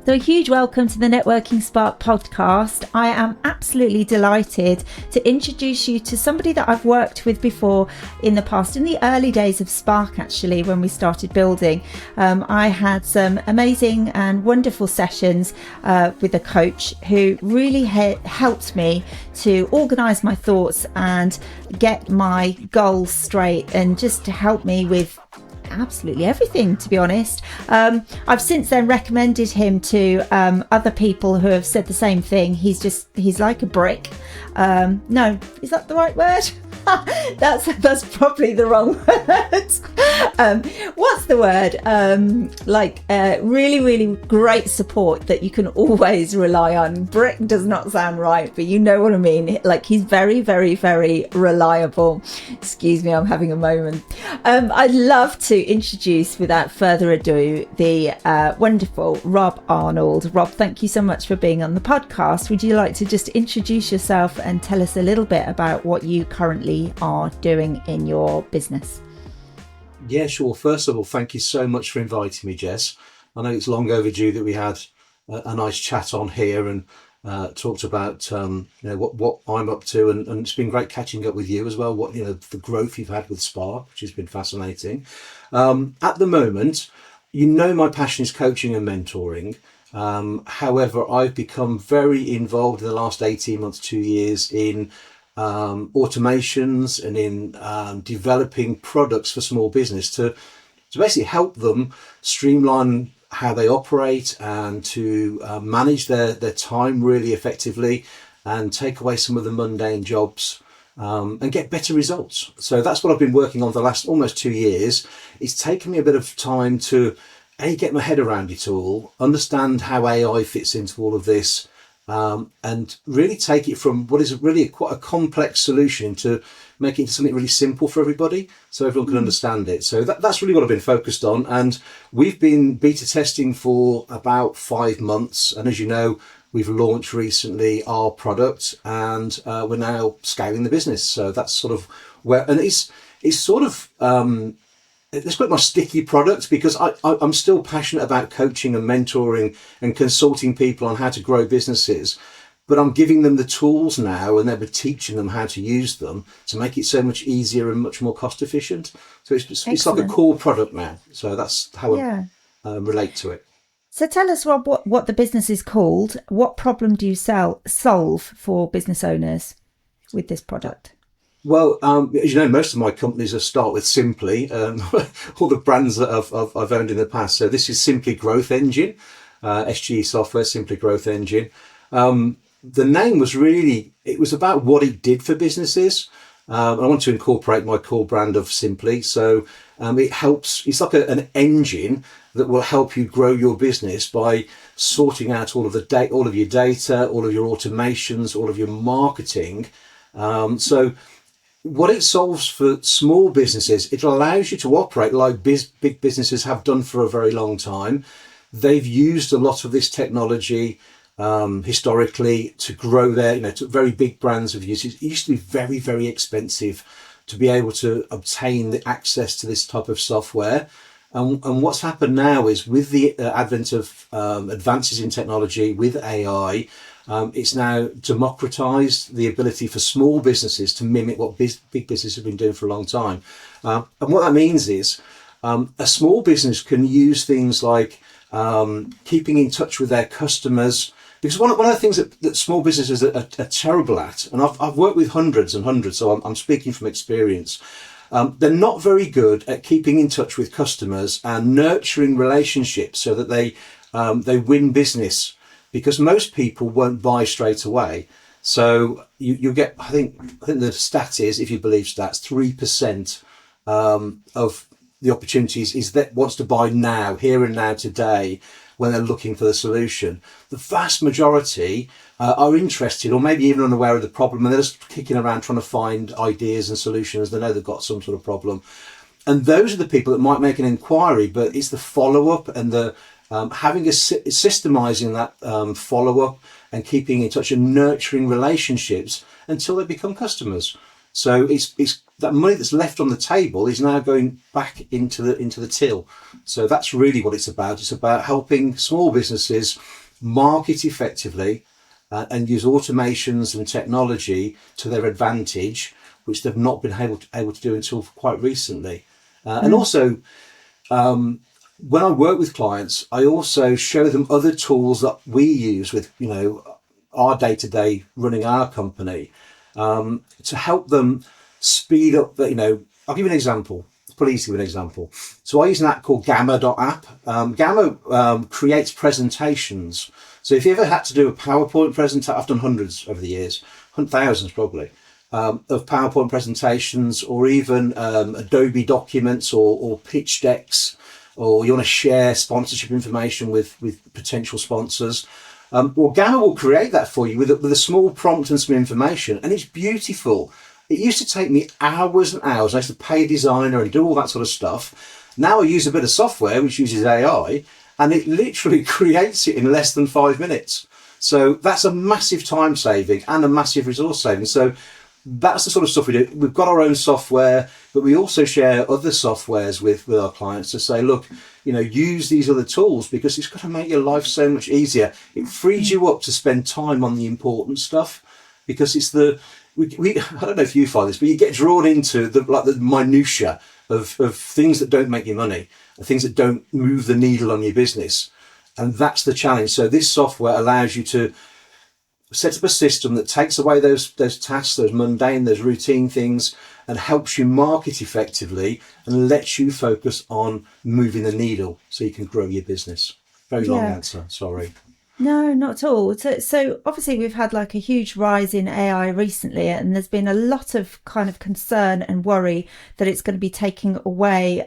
So a huge welcome to the Networking Spark podcast. I am absolutely delighted to introduce you to somebody that I've worked with before in the past, in the early days of Spark actually, when we started building. I had some amazing and wonderful sessions with a coach who really helped me to organise my thoughts and get my goals straight, and just to help me with absolutely everything, to be honest. I've since then recommended him to other people who have said the same thing. He's like a brick. No, is that the right word? That's probably the wrong word. What's the word? Really, really great support that you can always rely on. Brick does not sound right, but you know what I mean. Like, he's very, very, very reliable. Excuse me, I'm having a moment. I'd love to introduce, without further ado, the wonderful Rob Arnold. Rob, thank you so much for being on the podcast. Would you like to just introduce yourself and tell us a little bit about what you currently are doing in your business? Yeah, sure. First of all, thank you so much for inviting me, Jess. I know it's long overdue that we had a nice chat on here and talked about what I'm up to, and it's been great catching up with you as well. What the growth you've had with Spark, which has been fascinating. At the moment, my passion is coaching and mentoring. However, I've become very involved in the last 18 months, 2 years in automations and in developing products for small business to basically help them streamline how they operate and to manage their time really effectively and take away some of the mundane jobs and get better results. So that's what I've been working on the last almost 2 years. It's taken me a bit of time to get my head around it all, understand how AI fits into all of this, and really take it from what is really quite a complex solution to make it into something really simple for everybody, so everyone can understand it. So that's really what I've been focused on, and we've been beta testing for about 5 months, and as you know, we've launched recently our product, and we're now scaling the business. So that's sort of where, and it's sort of it's quite my sticky product, because I'm still passionate about coaching and mentoring and consulting people on how to grow businesses, but I'm giving them the tools now and then we're teaching them how to use them to make it so much easier and much more cost efficient. So it's like a core product now. So that's how I relate to it. So tell us, Rob, what the business is called. What problem do you solve for business owners with this product? Well, as you know, most of my companies start with Simply, all the brands that I've owned in the past. So this is Simply Growth Engine, SGE software, Simply Growth Engine. The name was it was about what it did for businesses. I want to incorporate my core brand of Simply. So it helps, it's like an engine that will help you grow your business by sorting out all of your data, all of your automations, all of your marketing. So what it solves for small businesses, it allows you to operate like big businesses have done for a very long time. They've used a lot of this technology historically to grow very big brands have used it. It used to be very, very expensive to be able to obtain the access to this type of software. And what's happened now is, with the advent of advances in technology, with AI, it's now democratized the ability for small businesses to mimic what big businesses have been doing for a long time. And what that means is a small business can use things like keeping in touch with their customers. Because one of the things that small businesses are terrible at, and I've worked with hundreds and hundreds, so I'm speaking from experience, they're not very good at keeping in touch with customers and nurturing relationships so that they win business, because most people won't buy straight away. So you get, I think the stat is, if you believe stats, 3% of the opportunities is that wants to buy now, here and now, today, when they're looking for the solution. The vast majority are interested, or maybe even unaware of the problem, and they're just kicking around trying to find ideas and solutions. They know they've got some sort of problem. And those are the people that might make an inquiry, but it's the follow-up and the systemizing that follow-up and keeping in touch and nurturing relationships until they become customers. So it's that money that's left on the table is now going back into the till. So that's really what it's about. It's about helping small businesses market effectively and use automations and technology to their advantage, which they've not been able to do until quite recently. And also, when I work with clients, I also show them other tools that we use with, our day-to-day running our company, to help them speed up I'll give you an example. Pretty easy with an example. So I use an app called Gamma.app. Gamma creates presentations. So if you ever had to do a PowerPoint presentation, I've done hundreds over the years, thousands probably, of PowerPoint presentations, or even Adobe documents or pitch decks, or you want to share sponsorship information with potential sponsors. Well, Gamma will create that for you with a small prompt and some information, and it's beautiful. It used to take me hours and hours. I used to pay a designer and do all that sort of stuff. Now I use a bit of software which uses AI, and it literally creates it in less than 5 minutes. So that's a massive time saving and a massive resource saving. So that's the sort of stuff we do. We've got our own software, but we also share other softwares with our clients to say, look, use these other tools because it's going to make your life so much easier. It frees you up to spend time on the important stuff, because it's I don't know if you find this, but you get drawn into the minutiae of things that don't make you money, things that don't move the needle on your business. And that's the challenge. So this software allows you to set up a system that takes away those tasks, those mundane, those routine things, and helps you market effectively and lets you focus on moving the needle so you can grow your business. Very long answer, sorry. No, not at all. So obviously we've had like a huge rise in AI recently, and there's been a lot of kind of concern and worry that it's going to be taking away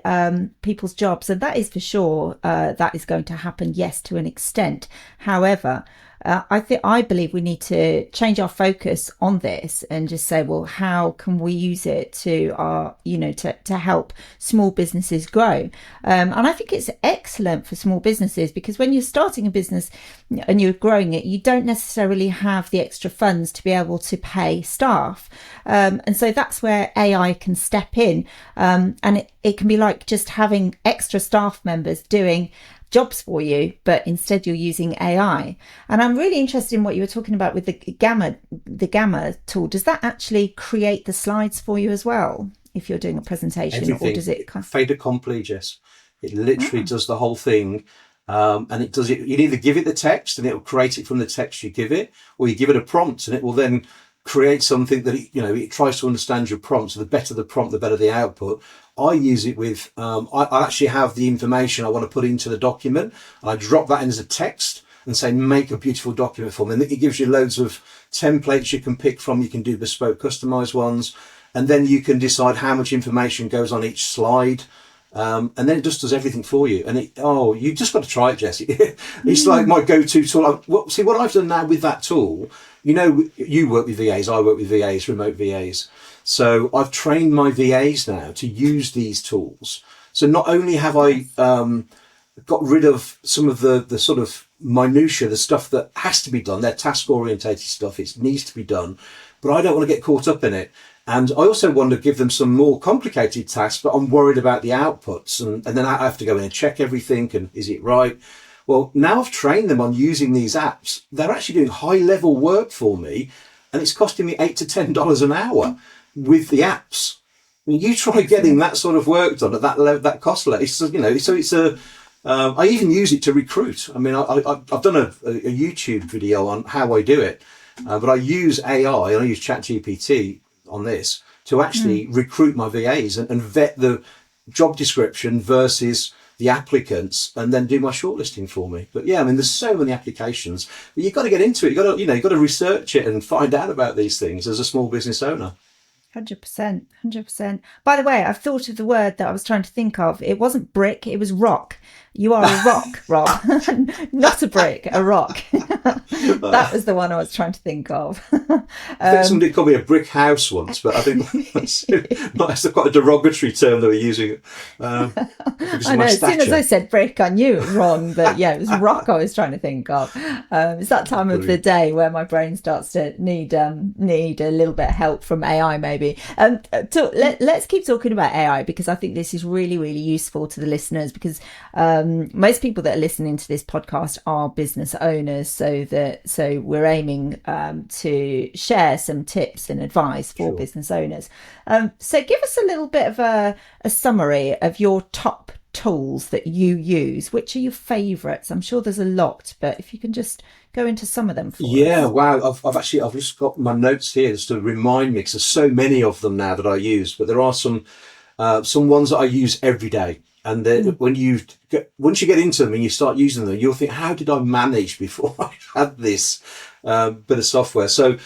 people's jobs. And that is for sure, that is going to happen, yes, to an extent. However, I believe we need to change our focus on this and just say, well, how can we use it to to help small businesses grow? And I think it's excellent for small businesses, because when you're starting a business and you're growing it, you don't necessarily have the extra funds to be able to pay staff. And so that's where AI can step in. And it can be like just having extra staff members doing jobs for you, but instead you're using AI. And I'm really interested in what you were talking about with the Gamma tool. Does that actually create the slides for you as well if you're doing a presentation? Everything. Or does it fait accompli, Jess? It literally does the whole thing. And it does it. You either give it the text and it will create it from the text you give it, or you give it a prompt and it will then create something that it tries to understand your prompt. So the better the prompt, the better the output. I use it with, I actually have the information I want to put into the document, and I drop that in as a text and say, make a beautiful document for me. And it gives you loads of templates you can pick from. You can do bespoke, customized ones, and then you can decide how much information goes on each slide. And then it just does everything for you. And you just got to try it, Jesse. It's like my go-to tool. See, what I've done now with that tool, you work with VAs, I work with VAs, remote VAs. So I've trained my VAs now to use these tools. So not only have I got rid of some of the sort of minutiae, the stuff that has to be done, their task-orientated stuff, it needs to be done, but I don't want to get caught up in it. And I also want to give them some more complicated tasks, but I'm worried about the outputs. And then I have to go in and check everything. And is it right? Well, now I've trained them on using these apps. They're actually doing high-level work for me, and it's costing me $8 to $10 an hour with the apps. I mean, you try getting that sort of work done at that level, that cost level. So it's I even use it to recruit. I mean, I've done a YouTube video on how I do it, but I use AI and I use ChatGPT on this to actually recruit my VAs and vet the job description versus the applicants, and then do my shortlisting for me. But yeah, I mean, there's so many applications, but you've got to get into it. You've got to research it and find out about these things as a small business owner. 100%. By the way, I've thought of the word that I was trying to think of. It wasn't brick, it was rock. You are a rock, Rob. Not a brick, a rock. That was the one I was trying to think of. I think somebody called me a brick house once, but I think that's quite a derogatory term they were using. I know, as soon as I said brick, I knew it was wrong, but yeah, it was rock I was trying to think of. It's that time of the day where my brain starts to need a little bit of help from AI, maybe. Let's keep talking about AI, because I think this is really, really useful to the listeners, because most people that are listening to this podcast are business owners, so we're aiming to share some tips and advice for business owners. So give us a little bit of a summary of your top tools that you use. Which are your favourites? I'm sure there's a lot, but if you can just go into some of them for us. Yeah, wow. I've just got my notes here just to remind me, because there's so many of them now that I use, but there are some ones that I use every day. And then once you get into them and you start using them, you'll think, how did I manage before I had this bit of software? So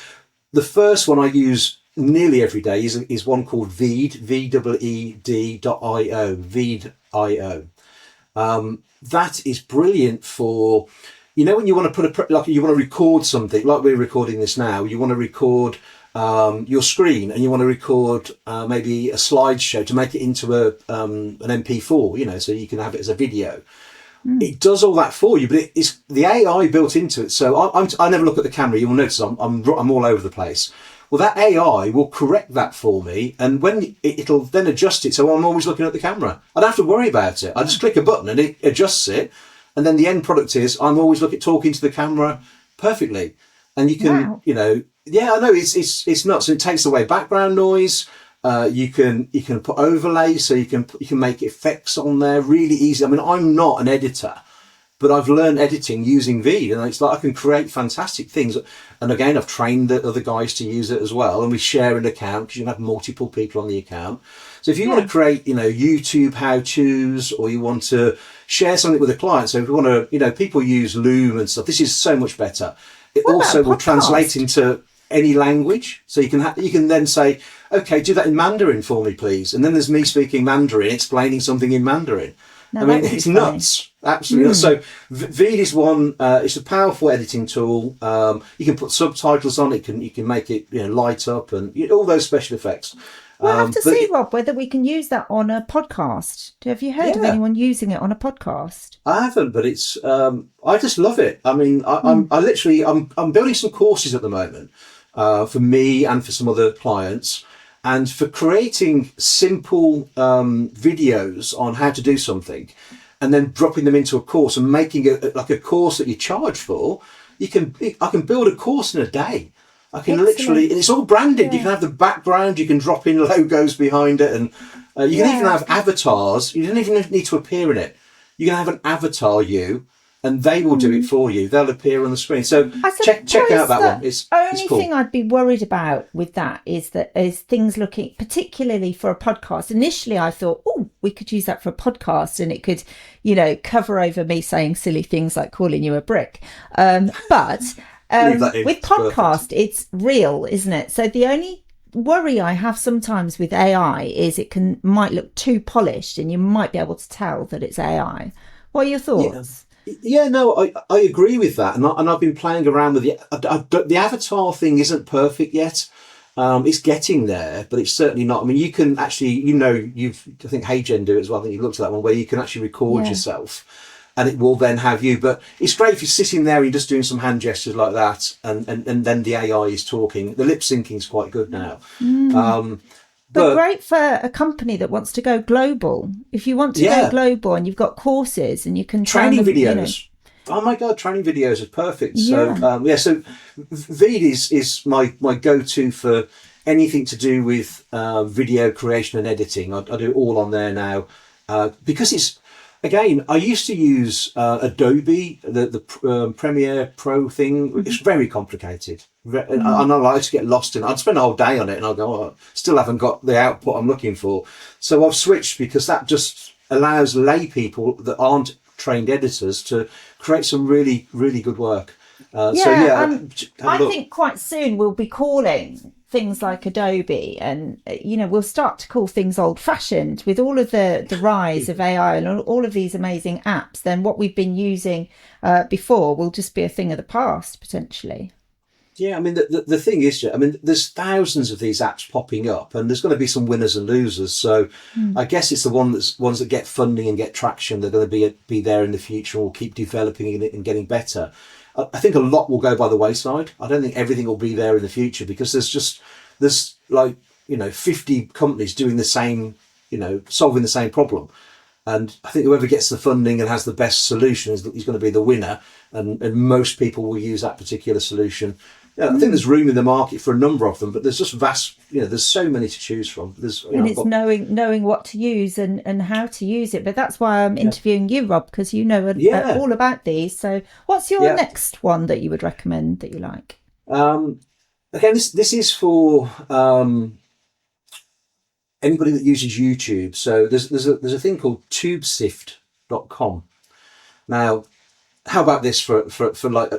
the first one I use nearly every day is one called Veed, VEED.io, Veed.io. That is brilliant for, when you want to you want to record something, like we're recording this now, you want to record your screen, and you want to record maybe a slideshow to make it into an MP4, so you can have it as a video. It does all that for you, but it's the AI built into it. So I never look at the camera. You'll notice I'm all over the place. Well, that AI will correct that for me, and when it'll then adjust it, so I'm always looking at the camera. I don't have to worry about it. I just click a button and it adjusts it, and then the end product is I'm always talking to the camera perfectly, and you can, yeah, I know it's nuts. It takes away background noise. You can put overlays, so you can make effects on there really easy. I mean, I'm not an editor, but I've learned editing using Veed, and it's like I can create fantastic things. And again, I've trained the other guys to use it as well, and we share an account because you can have multiple people on the account. So if you want to create, YouTube how-tos, or you want to share something with a client, so if you want to, people use Loom and stuff, this is so much better. It also will translate into any language, so you can then say, okay, do that in Mandarin for me, please. And then there's me speaking Mandarin, explaining something in Mandarin. No, I mean, it's nuts. Absolutely. So Veed is one. It's a powerful editing tool. You can put subtitles on it. You can make it light up and all those special effects. We'll have to see, Rob, whether we can use that on a podcast. Have you heard of anyone using it on a podcast? I haven't, but it's. I just love it. I mean, I'm building some courses at the moment for me and for some other clients. And for creating simple videos on how to do something, and then dropping them into a course and making it like a course that you charge for, I can build a course in a day. I can literally, and it's all branded. You can have the background, you can drop in logos behind it, and you can even have avatars. You don't even need to appear in it. You can have an avatar and they will do it for you. They'll appear on the screen. So check out that one. It's only cool. thing I'd be worried about with that is things looking, particularly for a podcast. Initially, I thought, we could use that for a podcast, and it could, cover over me saying silly things like calling you a brick. But with podcast, it's real, isn't it? So the only worry I have sometimes with AI is it might look too polished, and you might be able to tell that it's AI. What are your thoughts? Yeah, no, I agree with that, and I've been playing around with the avatar thing. Isn't perfect yet. It's getting there, but it's certainly not. I mean, you can actually, I think HeyGen do it as well. I think you've looked at that one where you can actually record yourself, and it will then have you. But it's great if you're sitting there and you're just doing some hand gestures like that, and then the AI is talking. The lip syncing is quite good now. But great for a company that wants to go global. If you want to go global and you've got courses and you can training videos. Oh my God, training videos are perfect. So so Veed is my go-to for anything to do with video creation and editing. I do it all on there now because it's. Again, I used to use Adobe, the Premiere Pro thing. It's very complicated. And I like to get lost in it. I'd spend a whole day on it and I'll go, still haven't got the output I'm looking for. So I've switched because that just allows lay people that aren't trained editors to create some really, really good work. So yeah, I have a look. think quite soon we'll be calling things like Adobe, and we'll start to call things old fashioned with all of the rise of AI and all of these amazing apps. Then what we've been using before will just be a thing of the past potentially. Yeah, I mean, the thing is, I mean, there's thousands of these apps popping up, and there's going to be some winners and losers. So, I guess it's the ones that get funding and get traction. They're going to be there in the future, and will keep developing it and getting better. I think a lot will go by the wayside. I don't think everything will be there in the future because there's like 50 companies doing the same, solving the same problem. And I think whoever gets the funding and has the best solution is going to be the winner. And most people will use that particular solution. Yeah, I think there's room in the market for a number of them, but there's just vast, there's so many to choose from. And it's knowing what to use and how to use it. But that's why I'm interviewing you, Rob, because you know all about these. So what's your next one that you would recommend that you like? Again, this is for anybody that uses YouTube. So there's a thing called tubesift.com. Now, how about this for like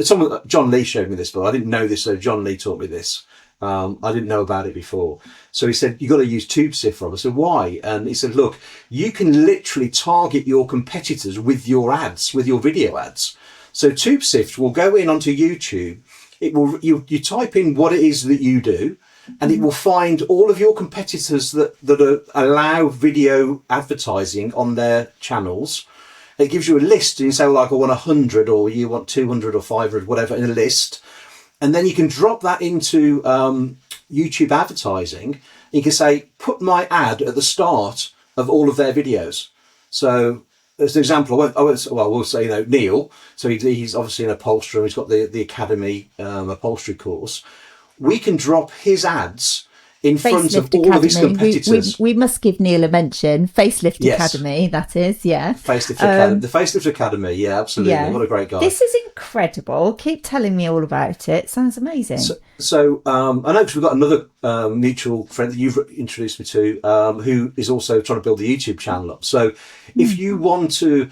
someone? John Lee showed me this, but I didn't know this. So John Lee taught me this. I didn't know about it before. So he said, you got to use TubeSift, Rob. I said, why? And he said, look, you can literally target your competitors with your ads, with your video ads. So TubeSift will go in onto YouTube. It will, you type in what it is that you do, and it will find all of your competitors that allow video advertising on their channels. It gives you a list, and you say, well, like, I want 100, or you want 200 or 500, whatever, in a list. And then you can drop that into YouTube advertising. You can say, put my ad at the start of all of their videos. So, as an example, we'll say, Neil. So he's obviously an upholsterer. He's got the Academy upholstery course. We can drop his ads in front of all of his competitors. We must give Neil a mention. Facelift Academy, that is, yeah. Facelift Academy. The Facelift Academy, yeah, absolutely. Yeah. What a great guy. This is incredible. Keep telling me all about it. Sounds amazing. So I know we've got another mutual friend that you've introduced me to who is also trying to build the YouTube channel up. So if you want to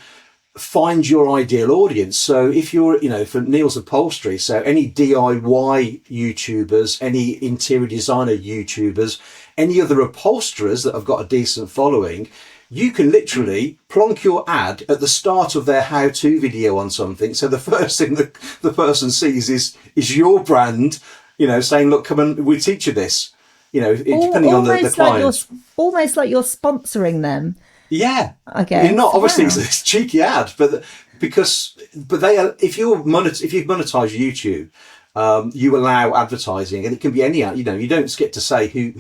find your ideal audience. So if you're, for Neil's upholstery, so any DIY YouTubers, any interior designer YouTubers, any other upholsterers that have got a decent following, you can literally plonk your ad at the start of their how-to video on something. So the first thing that the person sees is your brand, saying, look, come and we teach you this, depending on the client. Almost like you're sponsoring them. Yeah, okay. You're not obviously it's a cheeky ad, but they are, if you monetize YouTube, you allow advertising, and it can be any ad. You don't get to say who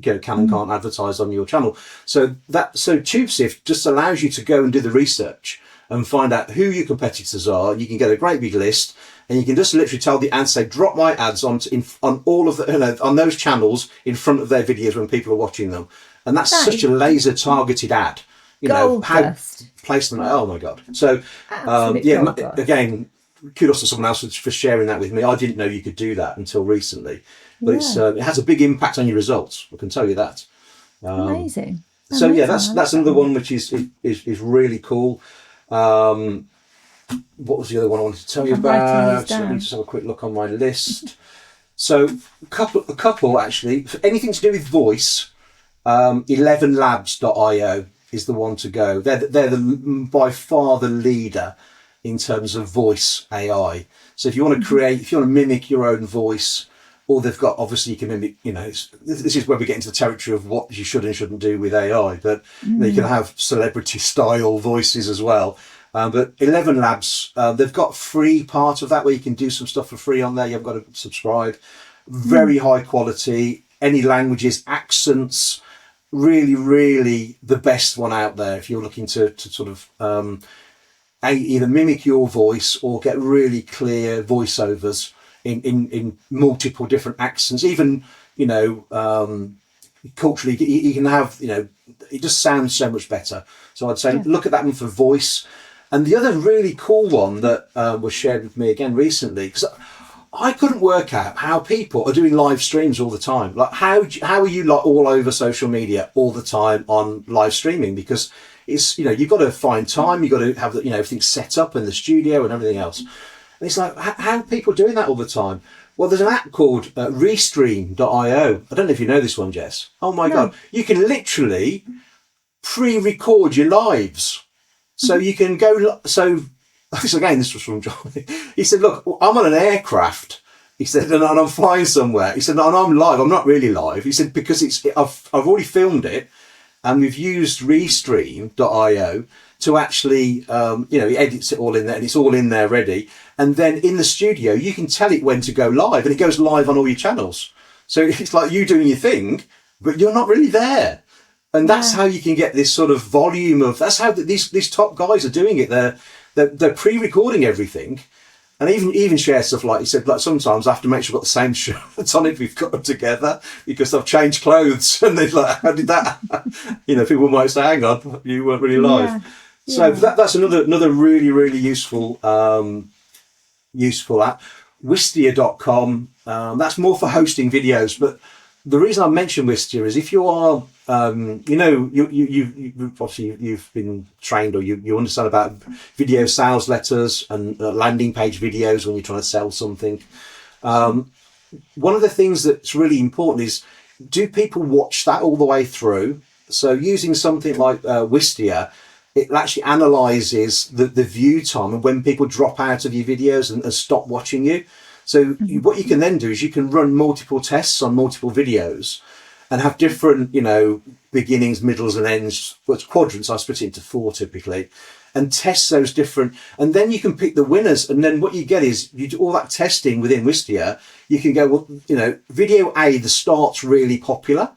can and can't advertise on your channel. So TubeSift just allows you to go and do the research and find out who your competitors are. You can get a great big list, and you can just literally tell the ad, say, drop my ads on all of the on those channels in front of their videos when people are watching them. And that's such a laser targeted ad, how placement. Oh my God. So, again, kudos to someone else for sharing that with me. I didn't know you could do that until recently, but it has a big impact on your results. I can tell you that. Amazing. So that's another one, which is really cool. What was the other one I wanted to tell you about? Let me just have a quick look on my list. So a couple actually, for anything to do with voice, 11labs.io is the one to go. They're by far the leader in terms of voice AI. So if you want to mimic your own voice, all they've got, obviously you can mimic, this is where we get into the territory of what you should and shouldn't do with AI, but you can have celebrity style voices as well. But 11 Labs, they've got free part of that where you can do some stuff for free on there. You haven't got to subscribe. Very high quality, any languages, accents, really, really the best one out there if you're looking to sort of either mimic your voice or get really clear voiceovers in multiple different accents. Even, culturally, you can have, it just sounds so much better. So I'd say look at that one for voice. And the other really cool one that was shared with me again recently, because I couldn't work out how people are doing live streams all the time. Like how are you like all over social media all the time on live streaming? Because it's, you've got to find time, you've got to have everything set up in the studio and everything else. And it's like, how are people doing that all the time? Well, there's an app called Restream.io. I don't know if you know this one, Jess. Oh my God. You can literally pre-record your lives. So you can go, this was from John. He said, look, I'm on an aircraft. He said, and I'm flying somewhere. He said, and I'm live. I'm not really live. He said, because I've already filmed it, and we've used Restream.io to actually, he edits it all in there, and it's all in there ready. And then in the studio, you can tell it when to go live, and it goes live on all your channels. So it's like you doing your thing, but you're not really there. And that's how you can get this sort of volume of. That's how these top guys are doing it. They're pre-recording everything, and even share stuff like you said. Like sometimes I have to make sure I've got the same shirts on if we've got them together because I've changed clothes, and they're like, "How did that?" People might say, "Hang on, you weren't really live." Yeah. So that's another really really useful app. Wistia.com. That's more for hosting videos, but the reason I mention Wistia is if you are, you've been trained or you understand about video sales letters and landing page videos when you're trying to sell something. One of the things that's really important is, do people watch that all the way through? So using something like Wistia, it actually analyzes the view time and when people drop out of your videos and stop watching you. So what you can then do is you can run multiple tests on multiple videos and have different, beginnings, middles and ends. Well, it's quadrants. I split it into 4 typically, and test those different. And then you can pick the winners. And then what you get is you do all that testing within Wistia. You can go, well, video A, the start's really popular,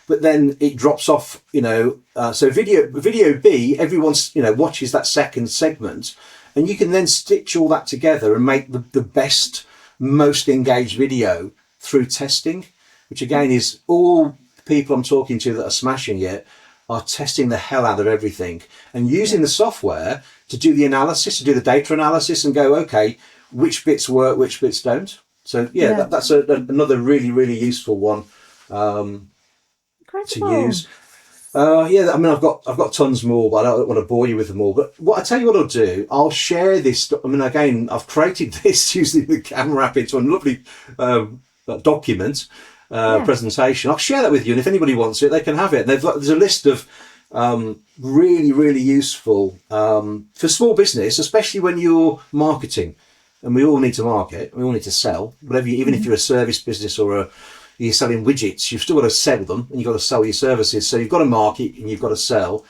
but then it drops off, so video B, everyone, watches that second segment, and you can then stitch all that together and make the best, most engaged video through testing, which again is all people I'm talking to that are smashing it are testing the hell out of everything and using the software to do the analysis, to do the data analysis and go, okay, which bits work, which bits don't. So that's another really, really useful one to use. I've got tons more, but I don't want to bore you with them all. But I tell you what I'll do, I'll share this. Again, I've created this using the camera app into a lovely document presentation. I'll share that with you, and if anybody wants it, they can have it. There's a list of really, really useful for small business, especially when you're marketing. And we all need to market. We all need to sell. Even if you're a service business or you're selling widgets, you've still got to sell them and you've got to sell your services. So you've got to market and you've got to sell.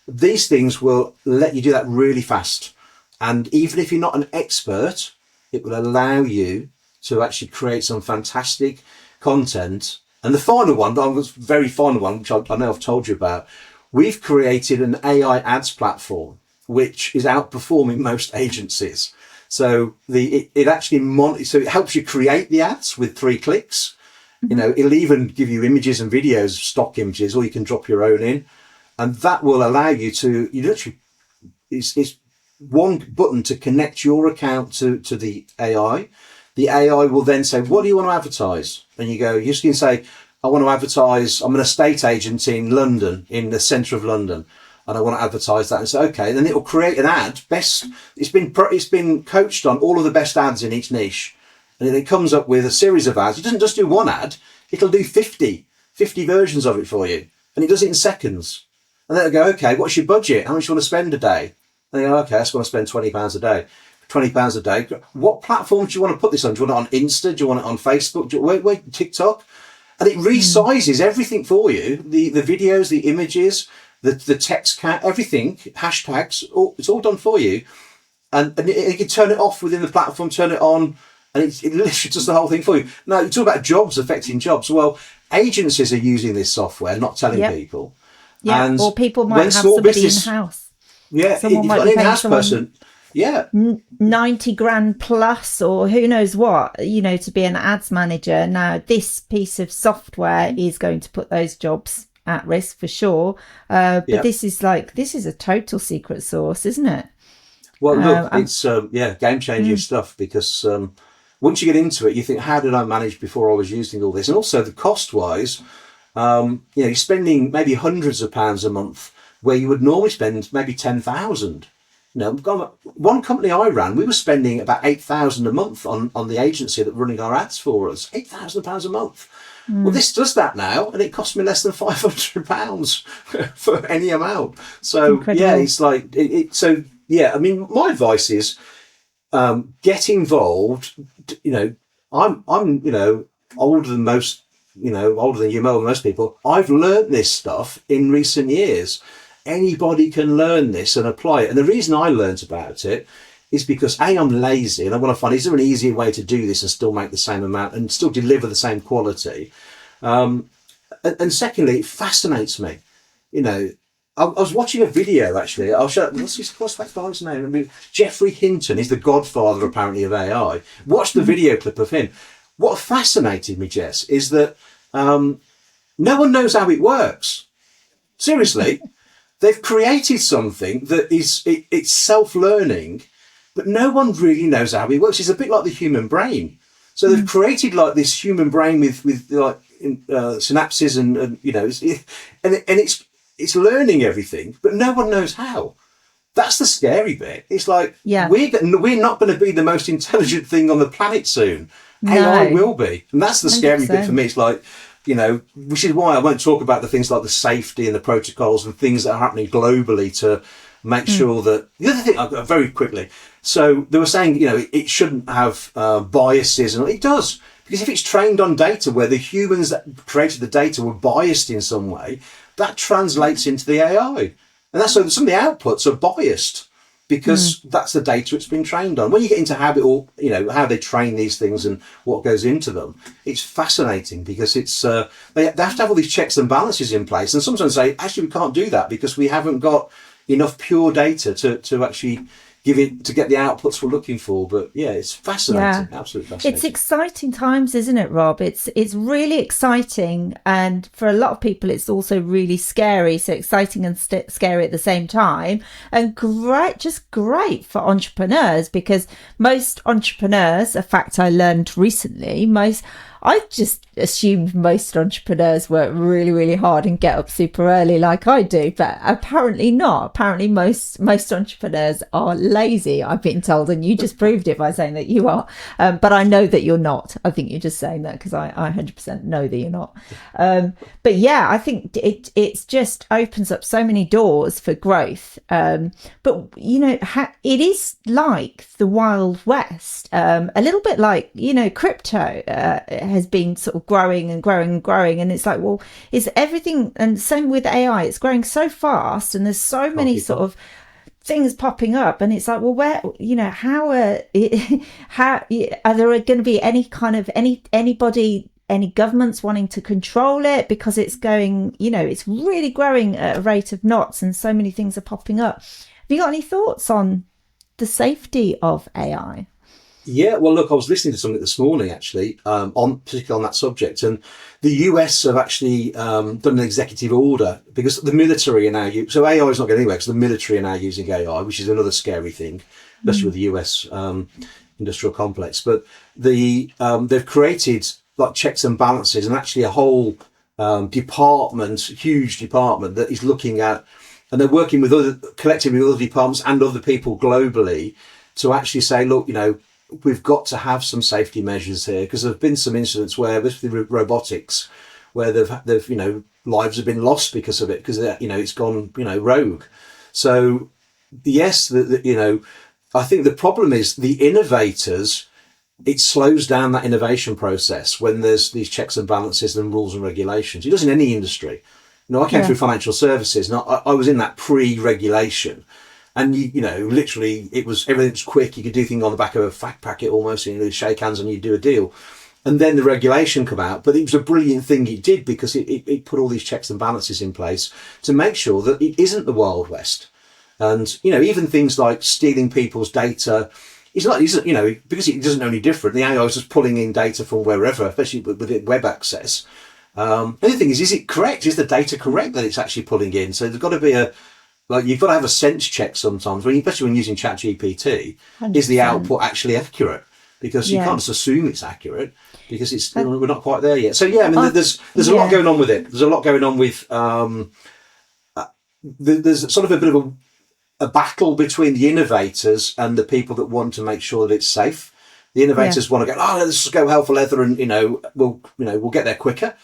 These things will let you do that really fast. And even if you're not an expert, it will allow you to actually create some fantastic content. And the final one, very final one, which I know I've told you about, we've created an AI ads platform, which is outperforming most agencies. So it actually so it helps you create the ads with 3 clicks. It'll even give you images and videos, stock images, or you can drop your own in. And that will allow you to, it's one button to connect your account to the AI. The AI will then say, what do you want to advertise? And you're just going to say, I want to advertise, I'm an estate agent in London, in the centre of London, and I want to advertise that. And say, okay, then it'll create an ad. It's been coached on all of the best ads in each niche. And it comes up with a series of ads. It doesn't just do one ad, it'll do 50 versions of it for you. And it does it in seconds. And then it'll go, okay, what's your budget? How much do you want to spend a day? And they go, okay, I just want to spend £20 a day. £20 a day. What platform do you want to put this on? Do you want it on Insta? Do you want it on Facebook? Do you wait, TikTok? And it resizes everything for you. The videos, the images, the text count, everything, hashtags, it's all done for you. And you can turn it off within the platform, turn it on, and it literally does the whole thing for you. Now, you talk about jobs affecting jobs. Well, agencies are using this software, not telling people. Yeah, and or people might have somebody in-house. Yeah, someone might be an in-house person. Yeah. 90 grand plus, or who knows what, to be an ads manager. Now, this piece of software is going to put those jobs at risk for sure. But this is a total secret sauce, isn't it? Well, look, it's game-changing stuff, because once you get into it, you think, how did I manage before I was using all this? And also the cost-wise, you're spending maybe hundreds of pounds a month where you would normally spend maybe 10,000. One company I ran, we were spending about 8,000 a month on the agency that were running our ads for us. £8,000 a month. Well, this does that now, and it costs me less than £500 for any amount. So Incredible. yeah, it's like so yeah. I mean, my advice is get involved. I'm older than most. Older than you, most people. I've learned this stuff in recent years. Anybody can learn this and apply it. And the reason I learned about it is because I'm lazy and I want to find, is there an easier way to do this and still make the same amount and still deliver the same quality? And secondly, it fascinates me. I was watching a video actually. I'll show. What's that guy's name? I mean, Jeffrey Hinton. He's the godfather apparently of AI. Watch the video clip of him. What fascinated me, Jess, is that no one knows how it works. Seriously. They've created something that it's self-learning, but no one really knows how it works. It's a bit like the human brain. So they've created like this human brain with like synapses and it's learning everything, but no one knows how. That's the scary bit. It's like we're not going to be the most intelligent thing on the planet soon. No. AI will be, and that's the scary 100%. Bit for me. It's like, which is why I won't talk about the things like the safety and the protocols and things that are happening globally to make sure that the other thing, very quickly. So they were saying, it shouldn't have biases, and it does, because if it's trained on data where the humans that created the data were biased in some way, that translates into the AI, and that's so some of the outputs are biased. Because that's the data it's been trained on. When you get into how they train these things and what goes into them, it's fascinating because it's they have to have all these checks and balances in place. And sometimes say, actually, we can't do that because we haven't got enough pure data to actually get the outputs we're looking for. But yeah, it's fascinating, absolutely fascinating. It's exciting times, isn't it, Rob? It's really exciting, and for a lot of people, it's also really scary. So exciting and scary at the same time, and just great for entrepreneurs, because most entrepreneurs, a fact I learned recently, I just assumed most entrepreneurs work really, really hard and get up super early like I do, but apparently not. Apparently most entrepreneurs are lazy, I've been told, and you just proved it by saying that you are. But I know that you're not. I think you're just saying that because I 100% know that you're not. But yeah, I think it's just opens up so many doors for growth. But, it is like the Wild West, a little bit like, crypto has been sort of growing and growing and growing, and it's like, well, is everything, and same with AI, it's growing so fast and there's so many sort of things popping up, and it's like, well, where, how are there going to be any kind of anybody, any governments wanting to control it, because it's going, it's really growing at a rate of knots and so many things are popping up. Have you got any thoughts on the safety of AI? Yeah, well, look, I was listening to something this morning, actually, particularly on that subject, and the US have actually done an executive order because the military are now so AI is not going anywhere because the military are now using AI, which is another scary thing, especially with the US industrial complex. But they've created like checks and balances, and actually a whole huge department that is looking at, and they're working collectively with other departments and other people globally to actually say, look, we've got to have some safety measures here, because there have been some incidents where with robotics, where they've lives have been lost because of it, because it's gone rogue. So yes, I think the problem is the innovators. It slows down that innovation process when there's these checks and balances and rules and regulations. It does in any industry. I came through financial services, and I was in that pre-regulation. And literally, everything's quick. You could do things on the back of a fact packet almost, and shake hands and you do a deal. And then the regulation come out, but it was a brilliant thing it did, because it put all these checks and balances in place to make sure that it isn't the Wild West. And even things like stealing people's data, because it doesn't know any different. The AI is just pulling in data from wherever, especially with web access. The other thing is it correct? Is the data correct that it's actually pulling in? So there's got to be you've got to have a sense check sometimes, especially when using ChatGPT. 100%. Is the output actually accurate? Because you can't just assume it's accurate, because we're not quite there yet. So yeah, I mean, there's a lot going on with it. There's a lot going on with there's sort of a bit of a battle between the innovators and the people that want to make sure that it's safe. The innovators want to go, oh, let's just go hell for leather, and we'll get there quicker.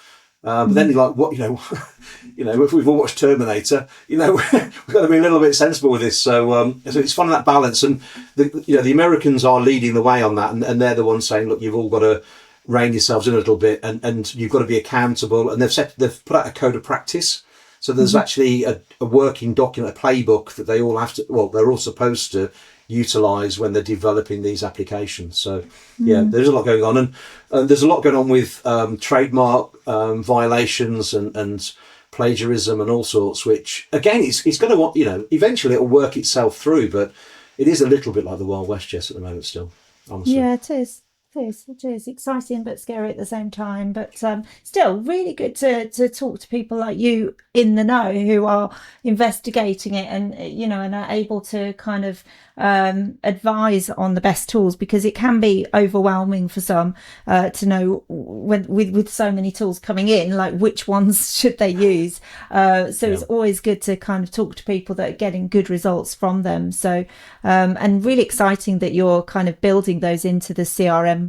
But then you're like, what, if we've all watched Terminator, we've got to be a little bit sensible with this. So it's finding that balance, and the Americans are leading the way on that, and they're the ones saying, look, you've all got to rein yourselves in a little bit, and you've got to be accountable. And they've put out a code of practice. So there's actually a working document, a playbook that they all have to, they're all supposed to utilise when they're developing these applications. So there's a lot going on, and there's a lot going on with trademark violations and plagiarism and all sorts, which again it's going to eventually it'll work itself through, but it is a little bit like the Wild West, Jess, at the moment still, honestly. Yeah, it is. It is exciting but scary at the same time, but still really good to talk to people like you in the know who are investigating it, and and are able to kind of advise on the best tools, because it can be overwhelming for some to know when with so many tools coming in, like which ones should they use. It's always good to kind of talk to people that are getting good results from them. So and really exciting that you're kind of building those into the CRM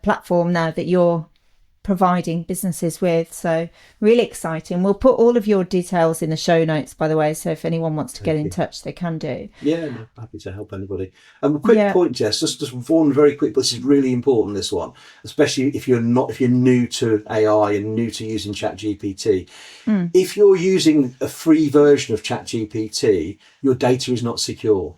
platform now that you're providing businesses with. So really exciting. We'll put all of your details in the show notes, by the way, so if anyone wants to get in touch, they can do. No, happy to help anybody. Quick point, Jess, just one very quick, but this is really important, this one, especially if you're new to AI and new to using ChatGPT. If you're using a free version of ChatGPT, your data is not secure.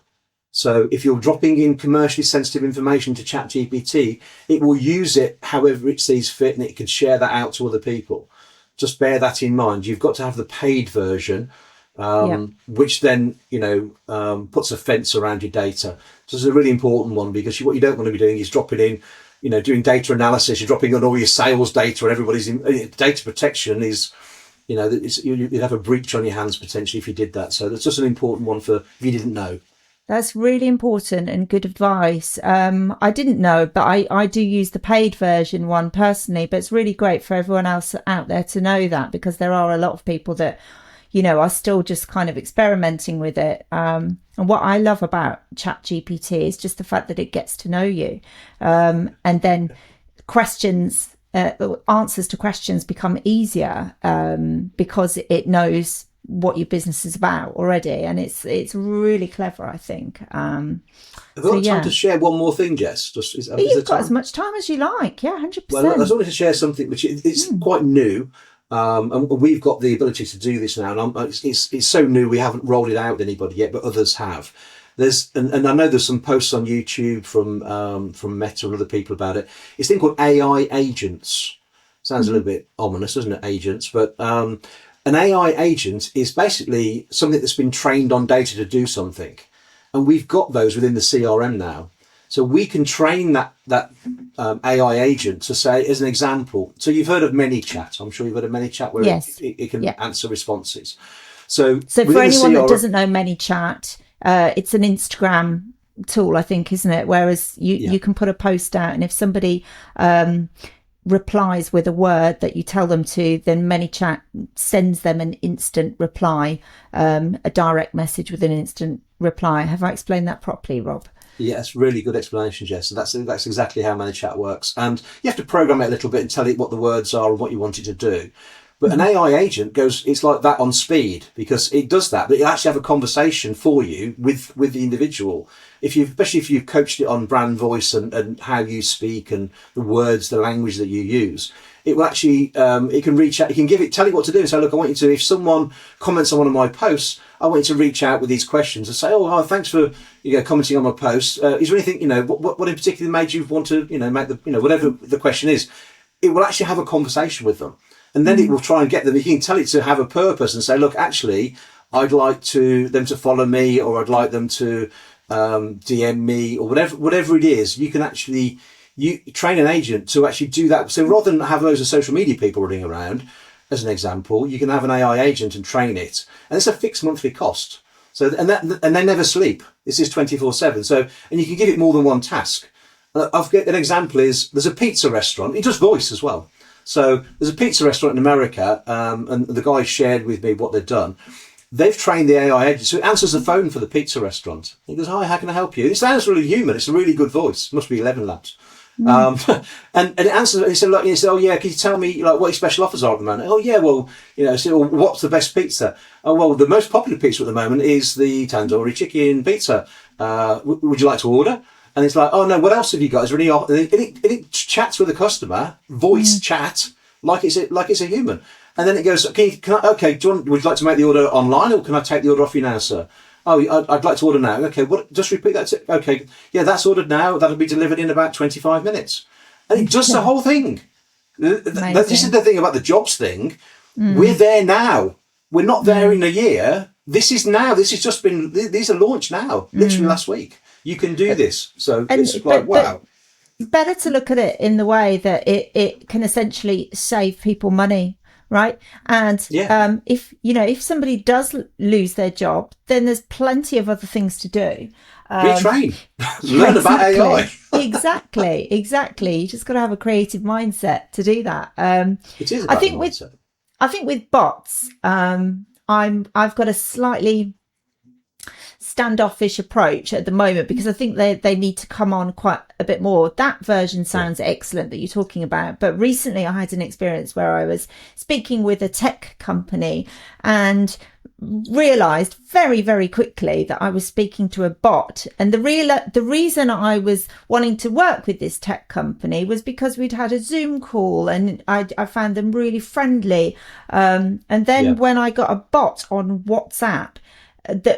So if you're dropping in commercially sensitive information to ChatGPT, it will use it however it sees fit, and it can share that out to other people. Just bear that in mind. You've got to have the paid version, which then, puts a fence around your data. So it's a really important one, because what you don't want to be doing is dropping in, doing data analysis. You're dropping on all your sales data, and everybody's data protection is, you'd have a breach on your hands potentially if you did that. So that's just an important one for if you didn't know. That's really important and good advice. I didn't know, but I do use the paid version one personally, but it's really great for everyone else out there to know that, because there are a lot of people that, are still just kind of experimenting with it. And what I love about ChatGPT is just the fact that it gets to know you. And then answers to questions become easier because it knows what your business is about already, and it's really clever, I think. I've got time to share one more thing, Jess. You've got as much time as you like. 100%. Well, I just wanted to share something which is quite new, and we've got the ability to do this now, and it's so new we haven't rolled it out with anybody yet, but others have. And I know there's some posts on YouTube from Meta and other people about it. It's a thing called AI agents. Sounds a little bit ominous, doesn't it? Agents, but an AI agent is basically something that's been trained on data to do something. And we've got those within the CRM now. So we can train that AI agent to say, as an example, so you've heard of ManyChat. I'm sure you've heard of ManyChat, where it can answer responses. So for anyone that doesn't know ManyChat, it's an Instagram tool, I think, isn't it? Whereas you can put a post out, and if somebody replies with a word that you tell them to, then ManyChat sends them an instant reply, a direct message with an instant reply. Have I explained that properly, Rob? Yes, really good explanation, Jess. So that's exactly how ManyChat works. And you have to program it a little bit and tell it what the words are and what you want it to do. But an AI agent it's like that on speed, because it does that, but it'll actually have a conversation for you with the individual. Especially if you've coached it on brand voice and how you speak and the words, the language that you use, it will actually, it can reach out, tell you what to do and say, look, I want you to, if someone comments on one of my posts, I want you to reach out with these questions and say, oh, thanks for, commenting on my post. Is there anything, what in particular made you want to, make the, whatever the question is, it will actually have a conversation with them. And then it will try and get them. You can tell it to have a purpose and say, look, actually, I'd like them to follow me, or I'd like them to DM me, or whatever it is. You can actually train an agent to actually do that. So rather than have loads of social media people running around, as an example, you can have an AI agent and train it, and it's a fixed monthly cost. So and they never sleep. This is 24/7. So, and you can give it more than one task. I've got an example is there's a pizza restaurant. It does voice as well. So there's a pizza restaurant in America, and the guy shared with me what they'd done. they've trained the AI agent. So it answers the phone for the pizza restaurant. He goes, hi, how can I help you? It sounds really human. It's a really good voice. Must be 11 Labs. And it answers, he said, like, he said, oh yeah, can you tell me like what your special offers are at the moment? Oh yeah, well, so what's the best pizza? Oh, well, the most popular pizza at the moment is the tandoori chicken pizza. Would you like to order? And it's like, oh no, what else have you got? Is there any? And it chats with the customer, voice chat, like it's a human. And then it goes, would you like to make the order online, or can I take the order off you now, sir? Oh, I'd like to order now. Okay, just repeat that. Okay, yeah, that's ordered now. That'll be delivered in about 25 minutes. And it does the whole thing. This is the thing about the jobs thing. We're there now. We're not there in a year. This is now. This has just been, these are launched now, literally last week. You can do this. So it's like, wow. Better to look at it in the way that it can essentially save people money. Right. And if somebody does lose their job, then there's plenty of other things to do. Retrain. Learn about AI. Exactly. You just got to have a creative mindset to do that. It is about mindset. I think with bots, I've got a slightly standoffish approach at the moment, because I think they need to come on quite a bit more. That version sounds excellent that you're talking about, but recently I had an experience where I was speaking with a tech company and realized very, very quickly that I was speaking to a bot. And the reason I was wanting to work with this tech company was because we'd had a Zoom call and I found them really friendly. And then when I got a bot on WhatsApp,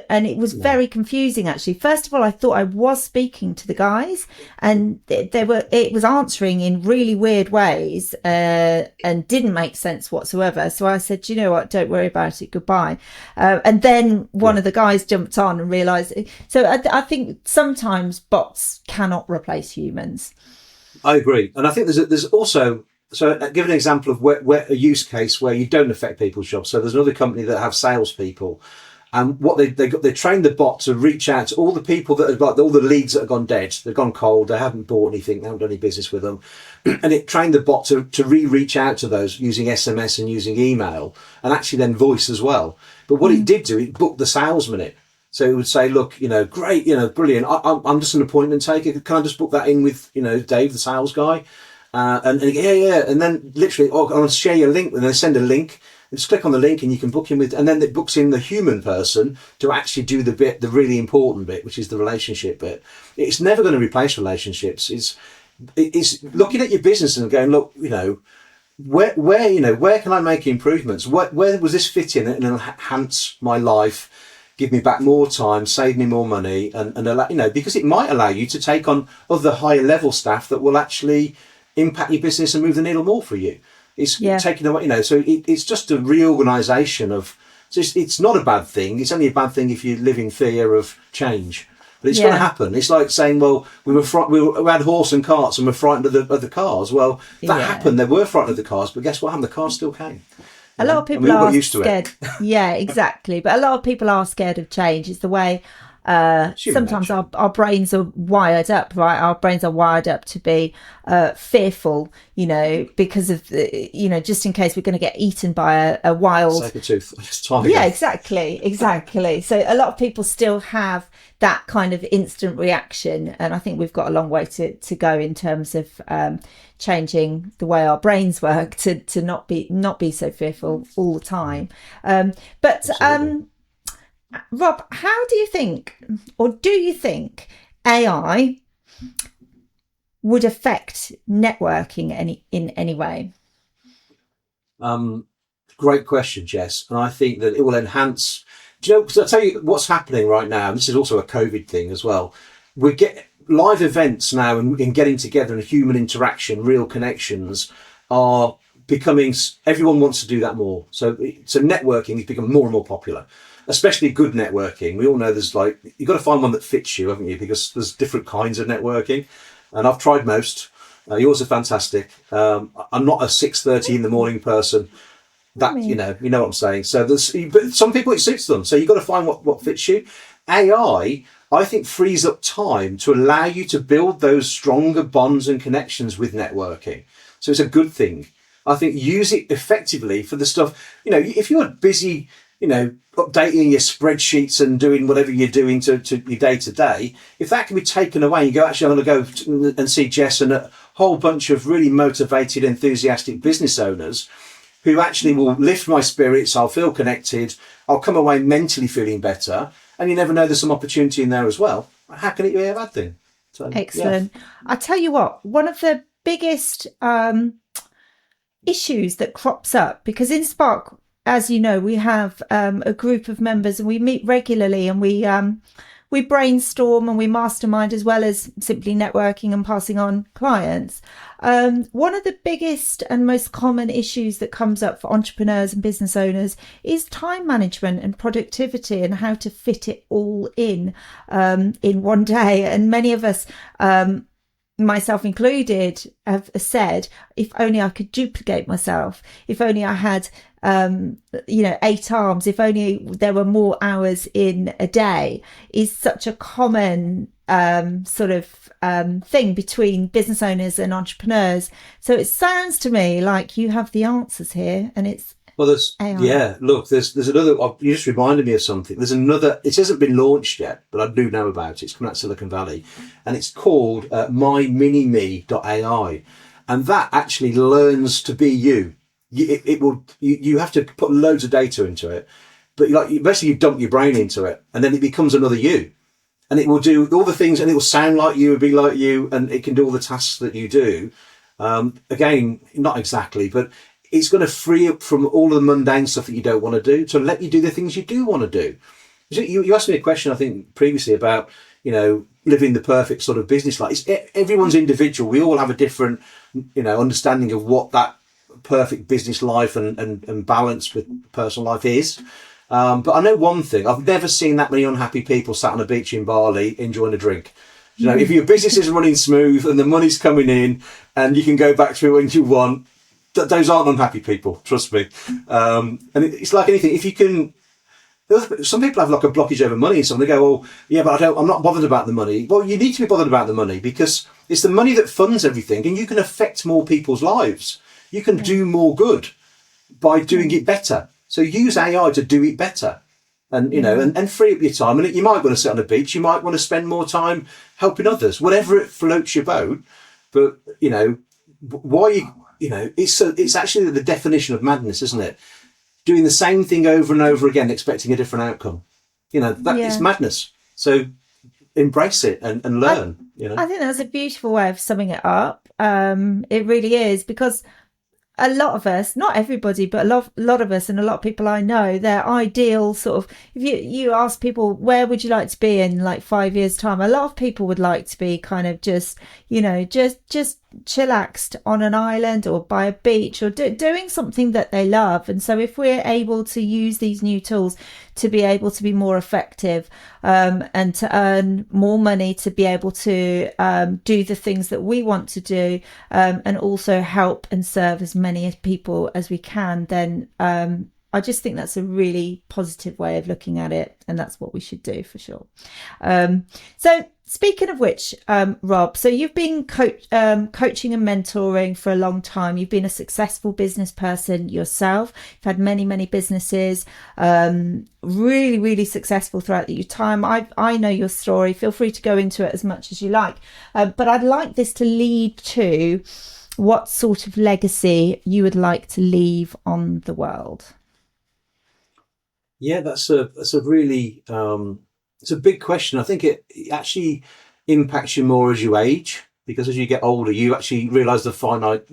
and it was very confusing, actually. First of all, I thought I was speaking to the guys, and it was answering in really weird ways and didn't make sense whatsoever. So I said, you know what, don't worry about it, goodbye. And then one of the guys jumped on and realized. So I think sometimes bots cannot replace humans. I agree. And I think there's also, so give an example of where a use case where you don't affect people's jobs. So there's another company that have salespeople. And what they trained the bot to reach out to all the people that have got all the leads that have gone dead, they've gone cold, they haven't bought anything, they haven't done any business with them, and it trained the bot to reach out to those using SMS and using email, and actually then voice as well. But what it did do, it booked the salesman in. So it would say, look, great, brilliant. I'm just an appointment taker. Can I just book that in with, Dave, the sales guy? And yeah. And then literally, I'll share your link, and they send a link. Just click on the link and you can book him with, and then it books in the human person to actually do the really important bit, which is the relationship bit. It's never going to replace relationships. It's looking at your business and going, look, where can I make improvements? Where was this fit in and enhance my life, give me back more time, save me more money, and allow, because it might allow you to take on other higher level staff that will actually impact your business and move the needle more for you. It's taking away, so it's just a reorganisation of. So it's not a bad thing. It's only a bad thing if you live in fear of change. But it's going to happen. It's like saying, well, we had horse and carts and we're frightened of the cars. Well, that happened. They were frightened of the cars, but guess what happened? The cars still came. A lot of people are scared. Yeah, exactly. But a lot of people are scared of change. It's the way. Sometimes our brains are wired up, right? Our brains are wired up to be fearful, because of just in case we're going to get eaten by a wild saber-tooth. Yeah, exactly. So a lot of people still have that kind of instant reaction, and I think we've got a long way to go in terms of changing the way our brains work to not be so fearful all the time. Rob, how do you think, or do you think AI would affect networking in any way? Great question, Jess. And I think that it will enhance. Because I'll tell you what's happening right now, and this is also a COVID thing as well. We get live events now and getting together and human interaction, real connections are becoming, everyone wants to do that more. So networking has become more and more popular. Especially good networking. We all know you've got to find one that fits you, haven't you? Because there's different kinds of networking. And I've tried most. Yours are fantastic. I'm not a 6:30 in the morning person. You know what I'm saying. So but some people it suits them. So you've got to find what fits you. AI, I think, frees up time to allow you to build those stronger bonds and connections with networking. So it's a good thing. I think use it effectively for the stuff, if you're busy updating your spreadsheets and doing whatever you're doing to your day to day, if that can be taken away, you go, actually, I'm going to go and see Jess and a whole bunch of really motivated, enthusiastic business owners who actually will lift my spirits. I'll feel connected. I'll come away mentally feeling better. And you never know, there's some opportunity in there as well. How can it be a bad thing? So, excellent. Yeah. I tell you what, one of the biggest issues that crops up, because in Spark, as you know, we have a group of members and we meet regularly, and we brainstorm and we mastermind, as well as simply networking and passing on clients. One of the biggest and most common issues that comes up for entrepreneurs and business owners is time management and productivity, and how to fit it all in one day. And many of us, myself included, have said, if only I could duplicate myself, if only I had 8 arms, if only there were more hours in a day, is such a common thing between business owners and entrepreneurs. So it sounds to me like you have the answers here, and it's there's AI. Yeah, look, there's another. You just reminded me of something. There's another. It hasn't been launched yet, but I do know about it. It's coming out of Silicon Valley, and it's called myminime.ai, and that actually learns to be you. You have to put loads of data into it, but basically you dump your brain into it, and then it becomes another you, and it will do all the things, and it will sound like you, and be like you, and it can do all the tasks that you do. Again, not exactly, but it's going to free up from all of the mundane stuff that you don't want to do, to let you do the things you do want to do. You asked me a question, I think, previously about, living the perfect sort of business life. Everyone's individual. We all have a different, understanding of what that perfect business life and balance with personal life is. But I know one thing. I've never seen that many unhappy people sat on a beach in Bali enjoying a drink. If your business is running smooth and the money's coming in and you can go back to it when you want, those aren't unhappy people, trust me. And it's like anything. If you can, some people have like a blockage over money, so they go, "Oh, yeah, but I'm not bothered about the money." Well, you need to be bothered about the money, because it's the money that funds everything, and you can affect more people's lives. You can do more good by doing it better. So use AI to do it better, and and free up your time. And you might want to sit on a beach. You might want to spend more time helping others, whatever it floats your boat. But why? It's actually the definition of madness, isn't it? Doing the same thing over and over again, expecting a different outcome. It's madness. So embrace it and learn. I think that's a beautiful way of summing it up. It really is, because a lot of us, not everybody, but a lot of us, and a lot of people I know, their ideal sort of, if you ask people, where would you like to be in like 5 years time? A lot of people would like to be kind of just chillaxed on an island or by a beach, or doing something that they love. And so if we're able to use these new tools to be able to be more effective, and to earn more money, to be able to do the things that we want to do, and also help and serve as many people as we can, then I just think that's a really positive way of looking at it, and that's what we should do for sure. So speaking of which, Rob, so you've been coaching and mentoring for a long time. You've been a successful business person yourself. You've had many, many businesses, really, really successful throughout your time. I know your story. Feel free to go into it as much as you like. But I'd like this to lead to what sort of legacy you would like to leave on the world. Yeah, that's a really it's a big question. I think it actually impacts you more as you age, because as you get older, you actually realise the finite,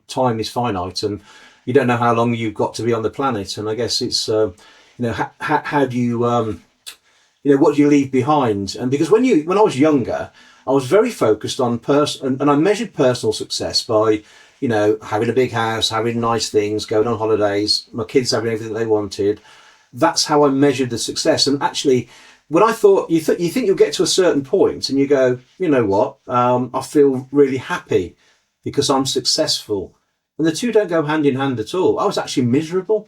time is finite, and you don't know how long you've got to be on the planet. And I guess it's, how do you, what do you leave behind? And because when I was younger, I was very focused on and I measured personal success by, having a big house, having nice things, going on holidays, my kids having everything they wanted. That's how I measured the success. And actually, when I thought, you think you'll get to a certain point and you go, you know what, I feel really happy because I'm successful. And the two don't go hand in hand at all. I was actually miserable.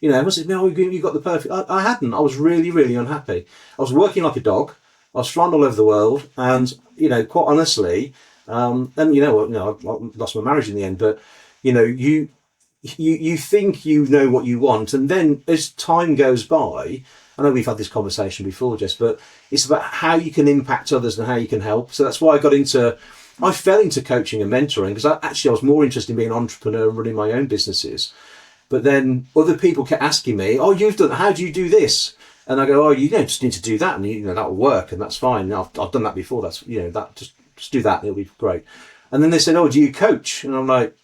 Was it, you got the perfect, I hadn't. I was really, really unhappy. I was working like a dog. I was flying all over the world. And, quite honestly, and I lost my marriage in the end, but, you think you know what you want, and then as time goes by, I know we've had this conversation before, Jess, but it's about how you can impact others and how you can help. So that's why I fell into coaching and mentoring, because I was more interested in being an entrepreneur and running my own businesses. But then other people kept asking me, "Oh, how do you do this?" And I go, "Oh, just need to do that, and that'll work, and that's fine. I've done that before. That's that just do that, and it'll be great." And then they said, "Oh, do you coach?" And I'm like,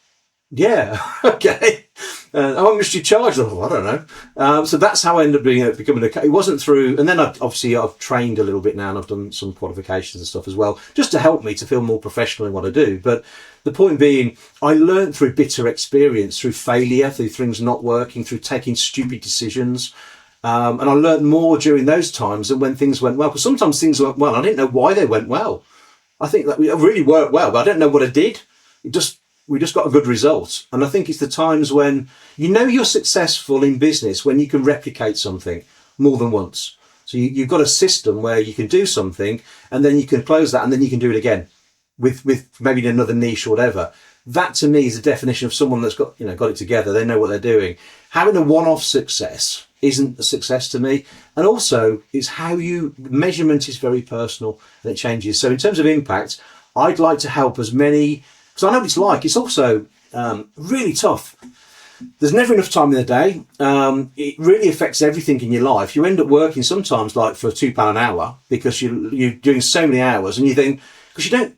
"Yeah, okay." How much do you charge? I don't know. So that's how I ended up becoming a coach. It wasn't through, and then I've trained a little bit now, and I've done some qualifications and stuff as well, just to help me to feel more professional in what I do. But the point being, I learned through bitter experience, through failure, through things not working, through taking stupid decisions. And I learned more during those times than when things went well, because sometimes things went well. I didn't know why they went well. I think that it really worked well, but I don't know what I did. We just got a good result. And I think it's the times when you're successful in business when you can replicate something more than once. So you've got a system where you can do something and then you can close that and then you can do it again with maybe another niche or whatever. That to me is the definition of someone that's got it together. They know what they're doing. Having a one-off success isn't a success to me. And also it's measurement is very personal and it changes. So in terms of impact, I'd like to help as many, because I know what it's like. It's also really tough. There's never enough time in the day. It really affects everything in your life. You end up working sometimes like for £2 an hour because you're doing so many hours, and you think, because you don't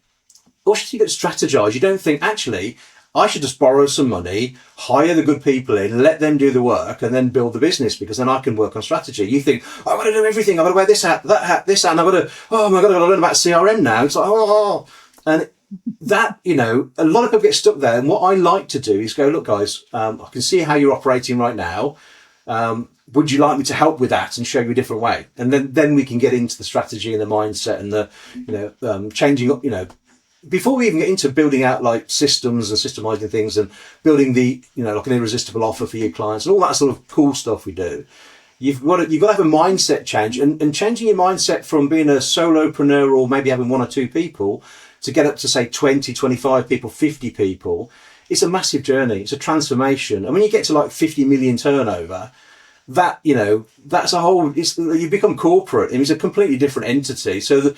strategize. You don't think, actually, I should just borrow some money, hire the good people in, let them do the work, and then build the business, because then I can work on strategy. You think, I've got to do everything. I've got to wear this hat, that hat, this hat, and I've got to, oh my God, I've got to learn about CRM now. It's like, and that, a lot of people get stuck there. And what I like to do is go, look, guys, I can see how you're operating right now. Would you like me to help with that and show you a different way? And then we can get into the strategy and the mindset and the, changing up, before we even get into building out like systems and systemizing things and building the, like an irresistible offer for your clients and all that sort of cool stuff we do. You've got to have a mindset change, and changing your mindset from being a solopreneur or maybe having one or two people to get up to say 20, 25 people, 50 people. It's a massive journey. It's a transformation. And when you get to like 50 million turnover, that, that's a whole, you become corporate. It's a completely different entity. So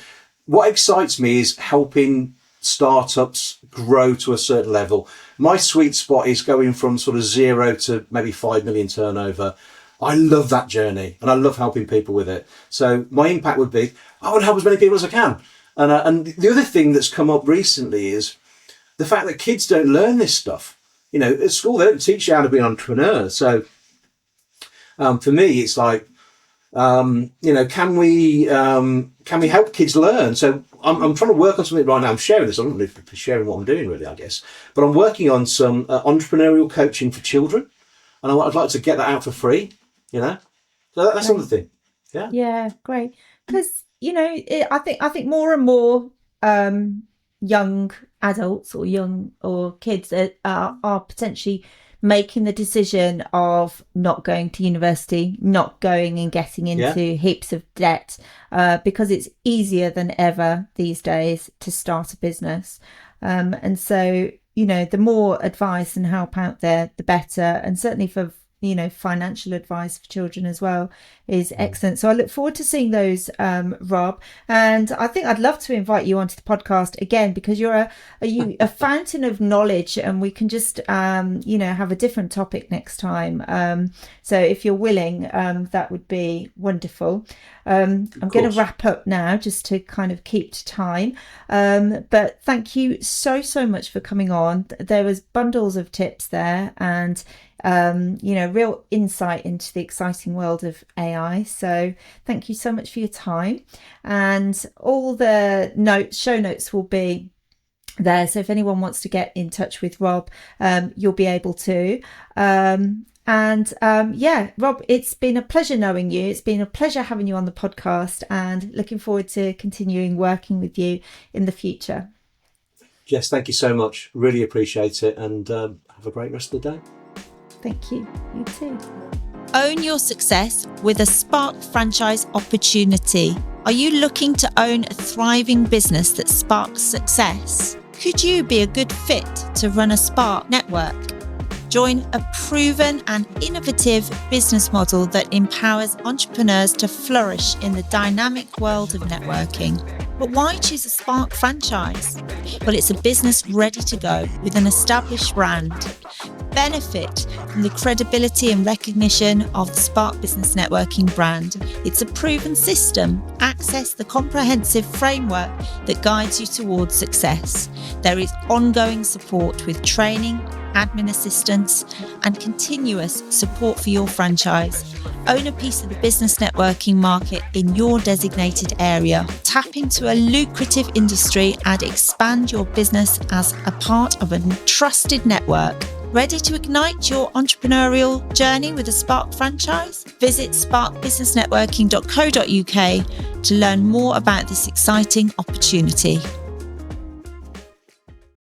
what excites me is helping startups grow to a certain level. My sweet spot is going from sort of 0 to maybe 5 million turnover. I love that journey and I love helping people with it. So my impact would be, I want to help as many people as I can. And the other thing that's come up recently is the fact that kids don't learn this stuff. At school, they don't teach you how to be an entrepreneur. So for me, it's like, can we help kids learn? So I'm trying to work on something right now. I'm sharing this. I'm not really sharing what I'm doing, really, I guess. But I'm working on some entrepreneurial coaching for children. And I'd like to get that out for free, So that's another thing. Yeah. Yeah, great. Because, I think more and more young adults or kids are potentially making the decision of not going to university, not going and getting into heaps of debt, because it's easier than ever these days to start a business. And so, the more advice and help out there, the better. And certainly for financial advice for children as well is excellent. So I look forward to seeing those, Rob. And I think I'd love to invite you onto the podcast again, because you're a fountain of knowledge, and we can just, have a different topic next time. So if you're willing, that would be wonderful. I'm going to wrap up now just to kind of keep to time. But thank you so much for coming on. There was bundles of tips there, and real insight into the exciting world of AI. So thank you so much for your time, and all the show notes will be there. So if anyone wants to get in touch with Rob, you'll be able to. Rob, it's been a pleasure knowing you. It's been a pleasure having you on the podcast, and looking forward to continuing working with you in the future. Jess, thank you so much. Really appreciate it, and have a great rest of the day. Thank you. You too. Own your success with a Spark franchise opportunity. Are you looking to own a thriving business that sparks success? Could you be a good fit to run a Spark network? Join a proven and innovative business model that empowers entrepreneurs to flourish in the dynamic world of networking. But why choose a Spark franchise? Well, it's a business ready to go with an established brand. Benefit from the credibility and recognition of the Spark Business Networking brand. It's a proven system. Access the comprehensive framework that guides you towards success. There is ongoing support with training, admin assistance, and continuous support for your franchise. Own a piece of the business networking market in your designated area. Tap into a lucrative industry and expand your business as a part of a trusted network. Ready to ignite your entrepreneurial journey with a Spark franchise? Visit sparkbusinessnetworking.co.uk to learn more about this exciting opportunity.